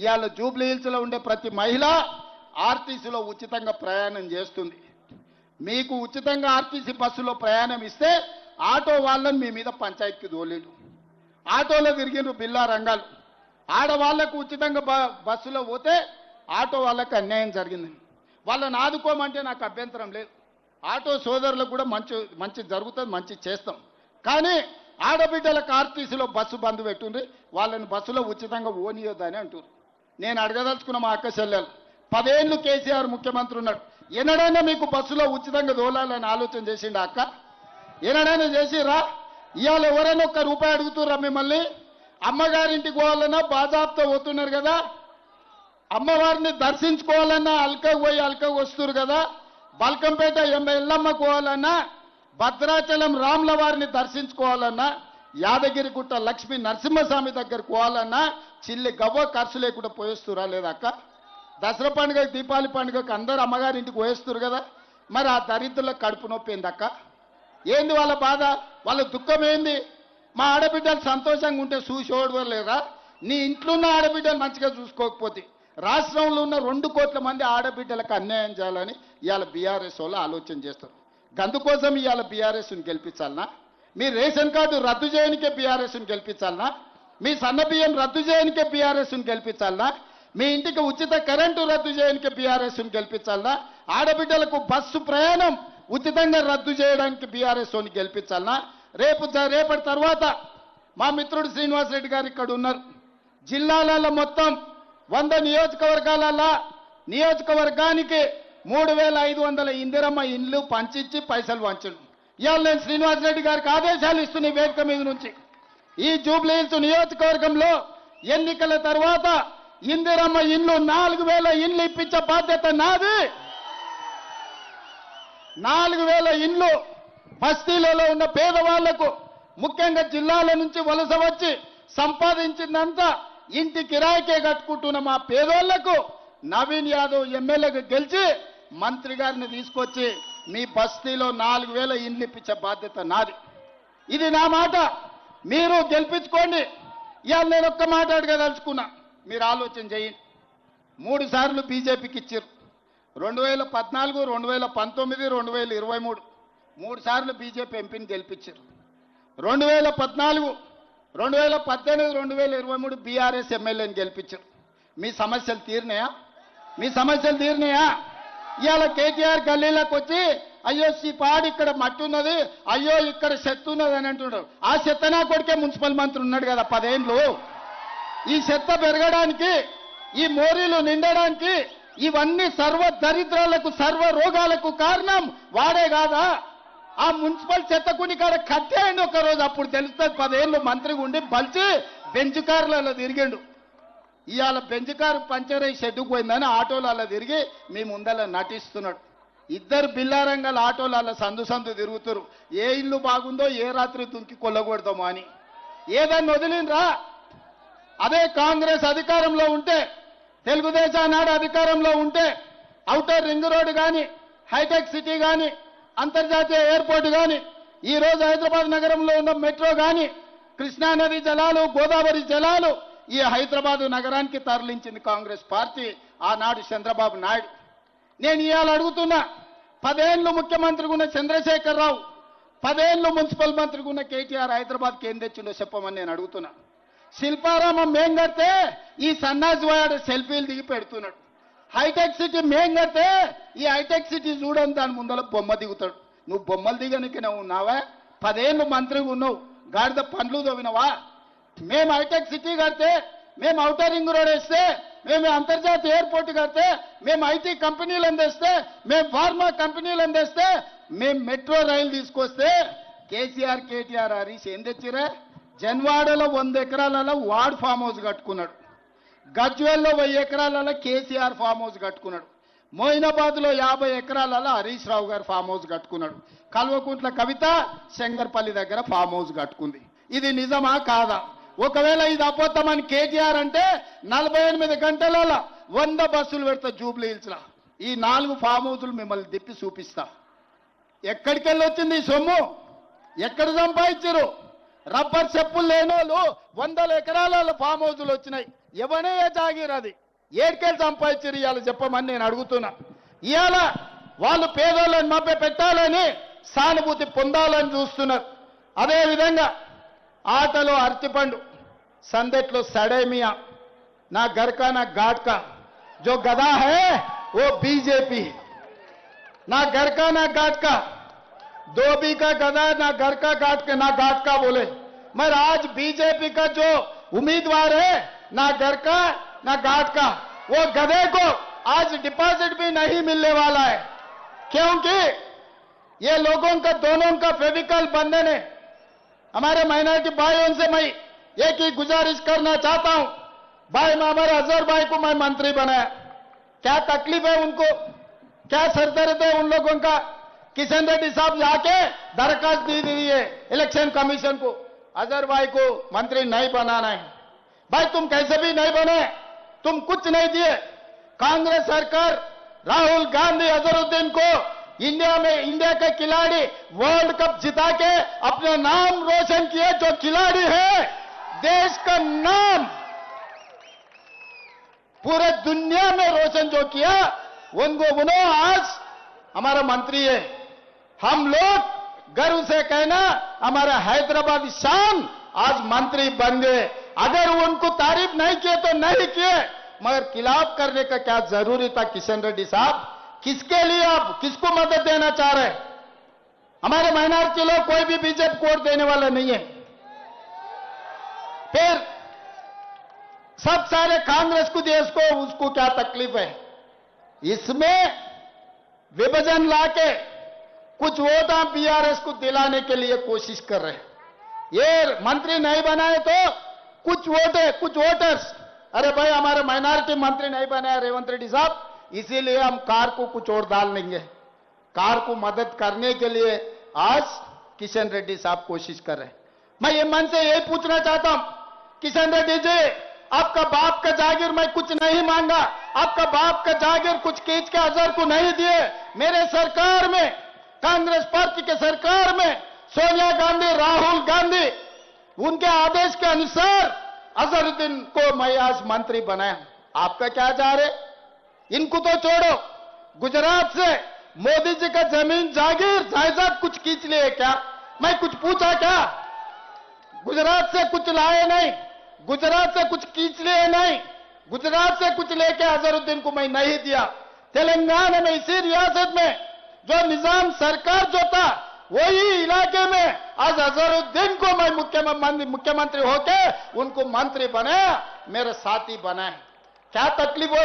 ఇవాళ జూబ్లీ హిల్స్లో ఉండే ప్రతి మహిళ ఆర్టీసీలో ఉచితంగా ప్రయాణం చేస్తుంది. మీకు ఉచితంగా ఆర్టీసీ బస్సులో ప్రయాణం ఇస్తే ఆటో వాళ్ళని మీ మీద పంచాయతీకి తోలేడు. ఆటోలో తిరిగిన బిల్లా రంగాలు ఆడవాళ్లకు ఉచితంగా బస్సులో పోతే ఆటో వాళ్ళకి అన్యాయం జరిగింది. వాళ్ళని ఆదుకోమంటే నాకు అభ్యంతరం లేదు. ఆటో సోదరులకు కూడా మంచి జరుగుతుంది, మంచి చేస్తాం. కానీ ఆడబిడ్డలకు ఆర్టీసీలో బస్సు బంద్ పెట్టుండ్రి, వాళ్ళని బస్సులో ఉచితంగా ఓనియొద్దని అంటారు. నేను అడగదలుచుకున్న మా అక్క చెల్లెలు, 10 ఏళ్ళు కేసీఆర్ ముఖ్యమంత్రి ఉన్నాడు, ఎన్నడైనా మీకు బస్సులో ఉచితంగా దోలాలని ఆలోచన చేసిండా అక్క? ఎన్నడైనా చేసిరా? ఇవాళ ఎవరైనా ₹1 అడుగుతుర్రా మిమ్మల్ని? అమ్మగారింటికి పోవాలన్నా బాజాబ్తో పోతున్నారు కదా, అమ్మవారిని దర్శించుకోవాలన్నా అల్కకు పోయి అల్కకు వస్తున్నారు కదా, బల్కంపేట ఎల్లమ్మకు పోవాలన్నా, భద్రాచలం రాముల వారిని దర్శించుకోవాలన్నా, యాదగిరిగుట్ట లక్ష్మీ నరసింహస్వామి దగ్గరకు పోవాలన్నా చిల్లి గవ్వ ఖర్చు లేకుండా పోయేస్తురా లేదా అక్క? దసరా పండుగ దీపావళి పండుగకు అందరూ అమ్మగారింటికి పోయేస్తున్నారు కదా, మరి ఆ దరిద్రులకు కడుపు నొప్పి ఏంది అక్క? ఏంది వాళ్ళ బాధ, వాళ్ళ దుఃఖం ఏంది? మా ఆడబిడ్డలు సంతోషంగా ఉంటే చూసి ఓడవలేరా? నీ ఇంట్లో ఉన్న ఆడబిడ్డలు మంచిగా చూసుకోకపోతే రాష్ట్రంలో ఉన్న 2 కోట్ల మంది ఆడబిడ్డలకు అన్యాయం చేయాలని ఇవాళ బీఆర్ఎస్ వాళ్ళు ఆలోచన చేస్తారు. అందుకోసం ఇవాళ బీఆర్ఎస్ని గెలిపించాలనా? మీ రేషన్ కార్డు రద్దు చేయనికే బీఆర్ఎస్ని గెలిపించాలనా? మీ సన్న బియ్యం రద్దు చేయనికే బీఆర్ఎస్ని గెలిపించాలనా? మీ ఇంటికి ఉచిత కరెంటు రద్దు చేయనికే బీఆర్ఎస్ని గెలిపించాలనా? ఆడబిడ్డలకు బస్సు ప్రయాణం ఉచితంగా రద్దు చేయడానికి బీఆర్ఎస్ని గెలిపించాలనా? రేపటి తర్వాత మా మిత్రుడు శ్రీనివాసరెడ్డి గారు ఇక్కడ ఉన్నారు. జిల్లాలలో మొత్తం 100 నియోజకవర్గాలలో నియోజకవర్గానికి 3500 ఇందిరమ్మ ఇండ్లు పంచిచ్చి పైసలు వంచండు. ఇవాళ నేను శ్రీనివాసరెడ్డి గారికి ఆదేశాలు ఇస్తున్న వేదిక మీద నుంచి, ఈ జూబ్లీ హిల్స్ నియోజకవర్గంలో ఎన్నికల తర్వాత ఇందిరమ్మ ఇండ్లు 4000 ఇండ్లు ఇప్పించే బాధ్యత నాది. 4000 ఇండ్లు బస్తీలలో ఉన్న పేదవాళ్లకు, ముఖ్యంగా జిల్లాల నుంచి వలస వచ్చి సంపాదించిందంతా ఇంటి కిరాయికే కట్టుకుంటున్న మా పేదోళ్లకు నవీన్ యాదవ్ ఎమ్మెల్యేగా గెలిచి మంత్రి గారిని తీసుకొచ్చి మీ బస్తీలో 4000 ఇండ్లు ఇప్పించే బాధ్యత నాది. ఇది నా మాట, మీరు గెలిపించుకోండి. ఇవాళ నేను ఒక్క మాట అడగదలుచుకున్నా, మీరు ఆలోచన చేయండి. 3 సార్లు బీజేపీకి ఇచ్చారు. 2014, 2019, 2023 3 సార్లు బీజేపీ ఎంపీని గెలిపించారు. 2014, 2018, 2023 బీఆర్ఎస్ ఎమ్మెల్యేని గెలిపించారు. మీ సమస్యలు తీరినాయా? మీ సమస్యలు తీరినాయా? ఇవాళ కేటీఆర్ గల్లీలోకి వచ్చి అయ్యో పాడు ఇక్కడ మట్టి ఉన్నది, అయ్యో ఇక్కడ చెత్త ఉన్నది అని అంటున్నారు. ఆ చెత్త నా కొడుకే మున్సిపల్ మంత్రి ఉన్నాడు కదా 10 ఏళ్ళు. ఈ చెత్త పెరగడానికి, ఈ మోరీలు నిండడానికి, ఇవన్నీ సర్వ దరిద్రాలకు సర్వ రోగాలకు కారణం వాడే కాదా? ఆ మున్సిపల్ చెత్తకుని కాడ కట్టేయండి ఒకరోజు, అప్పుడు తెలుస్తుంది. 10 ఏళ్ళు మంత్రిగా ఉండి బలిచి బెంచ్ కార్లలో తిరిగిండు. ఇవాళ బెంచ్ కారు పంచర్ అయ్యి షెడ్డుకు పోయిందని ఆటోలలో తిరిగి మీ ముందర నటిస్తున్నాడు. 2 బిల్లారంగాల ఆటోలలో సందు తిరుగుతారు. ఏ ఇల్లు బాగుందో ఏ రాత్రి దుంకి కొల్లగొడదామో అని. ఏదాన్ని వదిలినరా? అదే కాంగ్రెస్ అధికారంలో ఉంటే, తెలుగుదేశం నాడు అధికారంలో ఉంటే ఔటర్ రింగ్ రోడ్డు కానీ, హైటెక్ సిటీ కానీ, అంతర్జాతీయ ఎయిర్పోర్ట్ కానీ, ఈరోజు హైదరాబాద్ నగరంలో ఉన్న మెట్రో కానీ, కృష్ణానది జలాలు, గోదావరి జలాలు ఈ హైదరాబాద్ నగరానికి తరలించింది కాంగ్రెస్ పార్టీ, ఆనాడు చంద్రబాబు నాయుడు. నేను ఇవాళ అడుగుతున్నా, 10 ఏళ్ళు ముఖ్యమంత్రిగా ఉన్న చంద్రశేఖరరావు, 10 ఏళ్ళు మున్సిపల్ మంత్రిగా ఉన్న కేటీఆర్ హైదరాబాద్కి ఏం తెచ్చిండో చెప్పమని నేను అడుగుతున్నా. శిల్పారామం మేం కడితే ఈ సన్నాసి వాడు సెల్ఫీలు దిగి పెడుతున్నాడు. హైటెక్ సిటీ మేం కడితే ఈ హైటెక్ సిటీ చూడని దాని ముందర బొమ్మ దిగుతాడు. నువ్వు బొమ్మలు దిగనికనే ఉన్నావా? 10 ఏళ్ళు మంత్రిగా ఉన్నావు, గాడిద పండ్లు తవ్వినవా? మేము హైటెక్ సిటీ కడితే, మేము ఔటర్ రింగ్ రోడ్ వేస్తే, మేము అంతర్జాతీయ ఎయిర్పోర్ట్ కడితే, మేము ఐటీ కంపెనీలు అందిస్తే, మేము ఫార్మా కంపెనీలు అందిస్తే, మేము మెట్రో రైలు తీసుకొస్తే కేటీఆర్ హరీష్ ఏం తెచ్చిరా? జన్వాడలో 100 ఎకరాలలో వార్డ్ ఫామ్ హౌస్ కట్టుకున్నాడు. గజ్వేల్లో 1000 ఎకరాలలో కేసీఆర్ ఫామ్ హౌస్ కట్టుకున్నాడు. మోయినాబాద్లో 50 ఎకరాలలో హరీష్ రావు గారు ఫామ్ హౌస్ కట్టుకున్నాడు. కల్వకుంట్ల కవిత శంకర్పల్లి దగ్గర ఫామ్ హౌస్ కట్టుకుంది. ఇది నిజమా కాదా? ఒకవేళ ఇది అబద్ధమని కేటీఆర్ అంటే 48 గంటలలో 100 బస్సులు పెడతా జూబ్లీ హిల్స్లో. ఈ 4 ఫామ్ హౌసులు మిమ్మల్ని తిప్పి చూపిస్తా. ఎక్కడికి వెళ్ళి వచ్చింది ఈ సొమ్ము? ఎక్కడ సంపాదించారు? రబ్బర్ చెప్పులు లేనోళ్ళు 100 ఎకరాలలో ఫామ్ హౌసులు వచ్చినాయి. ఎవనయ్య జాగీర్ అది ఏడ్కెళ్ళి సంపాదించారు ఇవాళ చెప్పమని నేను అడుగుతున్నా. ఇవాళ వాళ్ళు పేదోళ్ళని మభ్య పెట్టాలని సానుభూతి పొందాలని చూస్తున్నారు. అదేవిధంగా ఆటలో అరటిపండు, సందెట్లో సడేమియా, నా గర్కా నా ఘాట్కా, जो गधा है वो बीजेपी, ना घर का ना घाट का, धोबी का गधा ना घर का घाट का ना घाट का बोले। मगर आज बीजेपी का जो उम्मीदवार है ना घर का ना घाट का, वो गधे को आज डिपॉजिट भी नहीं मिलने वाला है, क्योंकि ये लोगों का दोनों का फेविकल बंधन है। हमारे माइनॉरिटी भाइयों से मैं एक ही गुजारिश करना चाहता हूं, भाई मैं हमारे अजहर भाई को मैं मंत्री बनाया, क्या तकलीफ है उनको, क्या सरदर्द है उन लोगों का? किशन रेड्डी साहब जाके दरखास्त दी दी है इलेक्शन कमीशन को, अजहर भाई को मंत्री नहीं बनाना है। भाई तुम कैसे भी नहीं बने, तुम कुछ नहीं दिए। कांग्रेस सरकार राहुल गांधी अजहरुद्दीन को इंडिया के खिलाड़ी वर्ल्ड कप जिता के अपना नाम रोशन किए, जो खिलाड़ी है देश का नाम पूरे दुनिया में रोशन जो किया, उनको आज हमारा मंत्री है। हम लोग गर्व से कहना हमारा हैदराबाद शान आज मंत्री बन गए। अगर उनको तारीफ नहीं किए तो नहीं किए, मगर खिलाफ करने का क्या जरूरी था? किशन रेड्डी साहब, किसके लिए आप किसको मदद देना चाह रहे? हमारे माइनॉरिटी लोग कोई भी बीजेपी को वोट देने वाला नहीं है। फिर सब सारे कांग्रेस को देश को उसको क्या तकलीफ है? इसमें विभाजन लाके कुछ वोट आप बीआरएस को दिलाने के लिए कोशिश कर रहे हैं। ये मंत्री नहीं बनाए तो कुछ वोट है, कुछ वोटर्स, अरे भाई हमारे माइनॉरिटी मंत्री नहीं बनाया रेवंत रेड्डी साहब, इसीलिए हम कार को कुछ और डाल लेंगे। कार को मदद करने के लिए आज किशन रेड्डी साहब कोशिश कर रहे हैं। मैं ये मन से यही पूछना चाहता हूं, किशन रेड्डी जी, आपका बाप का जागीर मैं कुछ नहीं मांगा, आपका बाप का जागीर कुछ खींच के अजहर को नहीं दिए। मेरे सरकार में, कांग्रेस पार्टी के सरकार में सोनिया गांधी, राहुल गांधी, उनके आदेश के अनुसार अजहरुद्दीन को मैं आज मंत्री बनाया। आपका क्या जा रहे? इनको तो छोड़ो, गुजरात से मोदी जी का जमीन जागीर जायदाद कुछ खींच लिए क्या? मैं कुछ पूछा क्या? गुजरात से कुछ लाए नहीं, गुजरात से कुछ खींच लिए नहीं, गुजरात से कुछ लेके अजहरुद्दीन को मैं नहीं दिया। तेलंगाना में इसी रियासत में जो निजाम सरकार जो था वही इलाके में आज अजहरुद्दीन को मैं मुख्यमंत्री होके उनको मंत्री बनाया, मेरे साथी बनाए। क्या तकलीफ हो